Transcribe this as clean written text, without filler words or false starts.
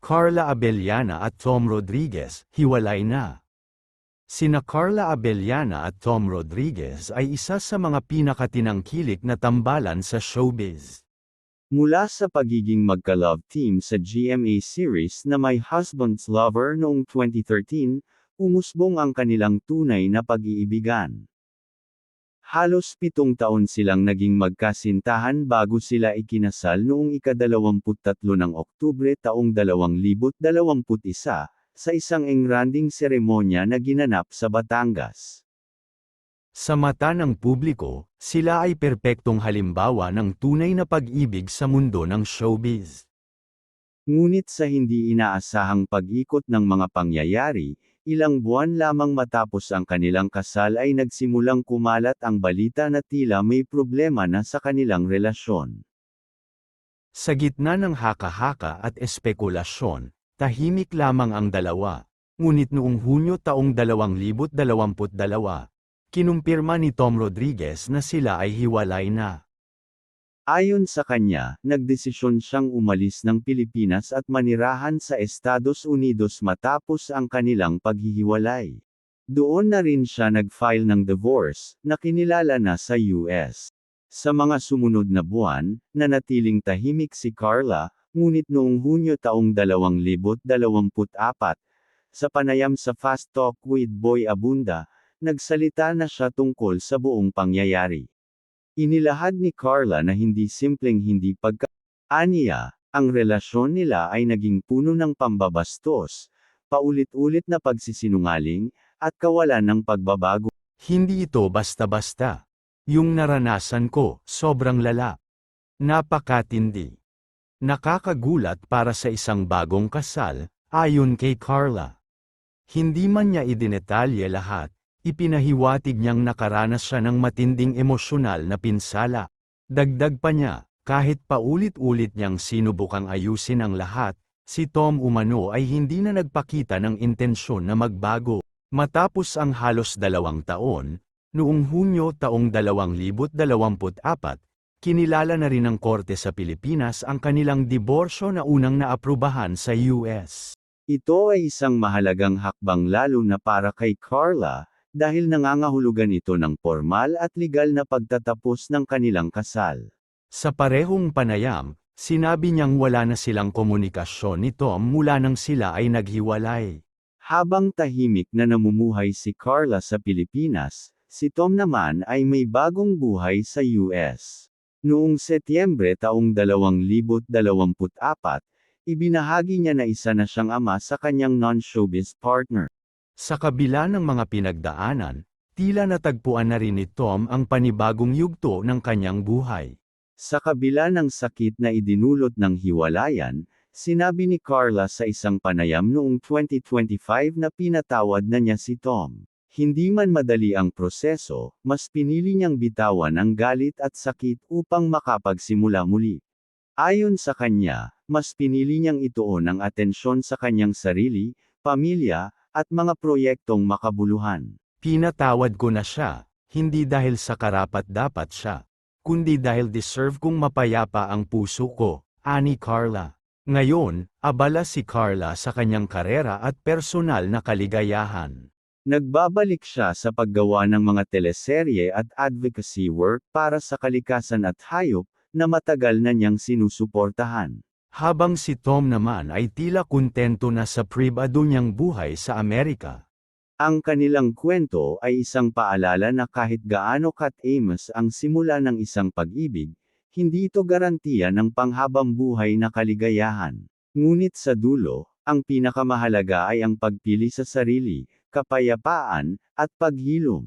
Carla Abellana at Tom Rodriguez, hiwalay na. Sina Carla Abellana at Tom Rodriguez ay isa sa mga pinakatinangkilik na tambalan sa showbiz. Mula sa pagiging magka-love team sa GMA series na My Husband's Lover noong 2013, umusbong ang kanilang tunay na pag-iibigan. Halos 7 taon silang naging magkasintahan bago sila ikinasal noong ika-23 ng Oktubre taong 2021, sa isang engranding seremonya na ginanap sa Batangas. Sa mata ng publiko, sila ay perpektong halimbawa ng tunay na pag-ibig sa mundo ng showbiz. Ngunit sa hindi inaasahang pag-ikot ng mga pangyayari, ilang buwan lamang matapos ang kanilang kasal ay nagsimulang kumalat ang balita na tila may problema na sa kanilang relasyon. Sa gitna ng haka-haka at espekulasyon, tahimik lamang ang dalawa. Ngunit noong Hunyo taong 2022, kinumpirma ni Tom Rodriguez na sila ay hiwalay na. Ayon sa kanya, nagdesisyon siyang umalis ng Pilipinas at manirahan sa Estados Unidos matapos ang kanilang paghihiwalay. Doon na rin siya nag-file ng divorce, na kinilala na sa US. Sa mga sumunod na buwan, nanatiling tahimik si Carla, ngunit noong Hunyo taong 2024, sa panayam sa Fast Talk with Boy Abunda, nagsalita na siya tungkol sa buong pangyayari. Inilahad ni Carla na hindi simpleng hindi pagka-aniya, ang relasyon nila ay naging puno ng pambabastos, paulit-ulit na pagsisinungaling, at kawalan ng pagbabago. Hindi ito basta-basta. Yung naranasan ko, sobrang lala. Napakatindi. Nakakagulat para sa isang bagong kasal, ayon kay Carla. Hindi man niya idinetalye lahat, ipinahiwatig niyang nakaranas siya ng matinding emosyonal na pinsala. Dagdag pa niya, kahit paulit-ulit niyang sinubukang ayusin ang lahat, si Tom umano ay hindi na nagpakita ng intensyon na magbago. Matapos ang halos 2 taon, noong Hunyo taong 2024, kinilala na rin ng korte sa Pilipinas ang kanilang diborsyo na unang naaprubahan sa US. Ito ay isang mahalagang hakbang lalo na para kay Carla, dahil nangangahulugan ito ng formal at legal na pagtatapos ng kanilang kasal. Sa parehong panayam, sinabi niyang wala na silang komunikasyon ni Tom mula nang sila ay naghiwalay. Habang tahimik na namumuhay si Carla sa Pilipinas, si Tom naman ay may bagong buhay sa US. Noong Setyembre taong 2024, ibinahagi niya na isa na siyang ama sa kanyang non-showbiz partner. Sa kabila ng mga pinagdaanan, tila natagpuan na rin ni Tom ang panibagong yugto ng kanyang buhay. Sa kabila ng sakit na idinulot ng hiwalayan, sinabi ni Carla sa isang panayam noong 2025 na pinatawad na niya si Tom. Hindi man madali ang proseso, mas pinili niyang bitawan ang galit at sakit upang makapagsimula muli. Ayon sa kanya, mas pinili niyang ituon ang atensyon sa kanyang sarili, pamilya, at mga proyektong makabuluhan. Pinatawad ko na siya, hindi dahil sa karapat-dapat siya, kundi dahil deserve kong mapayapa ang puso ko, ani Carla. Ngayon, abala si Carla sa kanyang karera at personal na kaligayahan. Nagbabalik siya sa paggawa ng mga teleserye at advocacy work para sa kalikasan at hayop, na matagal na niyang sinusuportahan. Habang si Tom naman ay tila kontento na sa pribado niyang buhay sa Amerika. Ang kanilang kwento ay isang paalala na kahit gaano ka-famous ang simula ng isang pag-ibig, hindi ito garantiya ng panghabang buhay na kaligayahan. Ngunit sa dulo, ang pinakamahalaga ay ang pagpili sa sarili, kapayapaan, at paghilom.